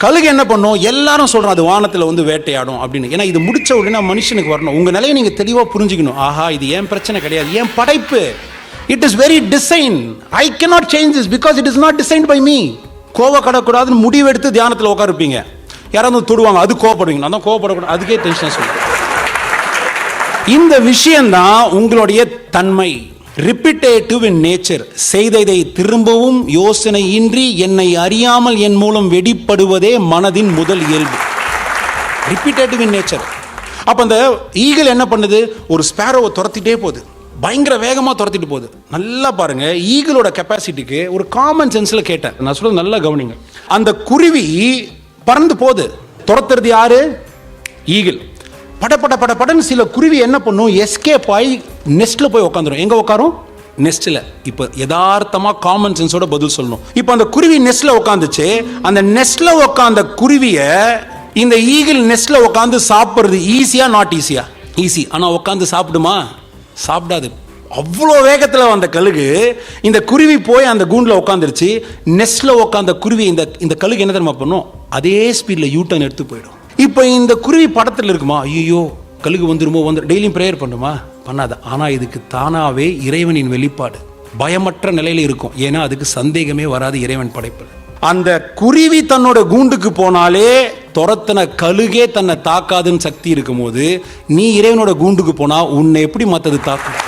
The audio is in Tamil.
கழுகு என்ன பண்ணும்? எல்லாரும் சொல்றோம் அது வானத்தில் வந்து வேட்டையாடும் அப்படின்னு. ஏன்னா இது முடிச்ச உடனே மனுஷனுக்கு வரணும். உங்க நிலையை நீங்க தெளிவாக புரிஞ்சுக்கணும். ஆஹா, இது ஏன் பிரச்சனை கிடையாது, ஏன் படைப்பு. It is very design. I cannot change this because it is not designed by me. கோவப்படக்கூடாதுன்னு முடிவெடுத்து தியானத்தில் உட்காருப்பீங்க. யாராவது தொடுவாங்க, அது கோவப்படுவீங்க. நான் தான் கோவப்படக்கூடாது, அதுக்கே டென்ஷன் சொல்லுவேன். இந்த விஷயம்தான் உங்களுடைய தன்மை. Repetitive in nature. செய்ததை திரும்பவும் யோசனை இன்றி என்னை அறியாமல் என் மூலம் வெடிப்படுவதே மனதின் முதல் இயல்பு. Repetitive in nature. அப்போ அந்த ஈகிள் என்ன பண்ணுது? ஒரு ஸ்பேரோவை துரத்திட்டே போகுது, பயங்கர வேகமாக துரத்திட்டு போகுது. நல்லா பாருங்க, ஈகிளோட கெப்பாசிட்டிக்கு ஒரு காமன் சென்ஸில் கேட்டேன். நான் சொல்றது நல்லா கவனிங்க. அந்த குருவி பறந்து போகுது, துரத்துறது யாரு? ஈகிள். படன்னு சில குருவி என்ன பண்ணும்? எஸ்கேப் ஆகி நெஸ்ட்ல போய் உட்காந்துரும். எங்க உட்காரும்? நெஸ்ட்ல. இப்போ யதார்த்தமா காமன் சென்ஸோட பதில் சொல்லணும். இப்போ அந்த குருவி நெஸ்ட்ல உட்காந்துச்சு. அந்த நெஸ்ட்ல உட்காந்த குருவிய இந்த ஈகிள் நெஸ்ட்ல உட்காந்து சாப்பிடுறது ஈஸியா? நாட் ஈஸியா? ஈஸி. ஆனா உட்காந்து சாப்பிடுமா? சாப்பிடாது. அவ்வளோ வேகத்தில் வந்த கழுகு இந்த குருவி போய் அந்த கூண்டில் உட்காந்துருச்சு. நெஸ்ட்ல உட்காந்த குருவி இந்த கழுகு என்ன தெரியுமா பண்ணும்? அதே ஸ்பீட்ல யூட்டர்ன் எடுத்து போயிடும். இப்போ இந்த குருவி படத்தில் இருக்குமா? ஐயோ கழுகு வந்துருமோ, டெய்லியும் ப்ரேயர் பண்ணுமா? பண்ணாத. ஆனால் இதுக்கு தானாகவே இறைவனின் வெளிப்பாடு பயமற்ற நிலையில் இருக்கும். ஏன்னா அதுக்கு சந்தேகமே வராது இறைவன் படைப்பு. அந்த குருவி தன்னோட கூண்டுக்கு போனாலே துரத்தின கழுகே தன்னை தாக்காதுன்னு சக்தி இருக்கும் போது, நீ இறைவனோட கூண்டுக்கு போனா உன்னை எப்படி மற்றது தாக்கும்?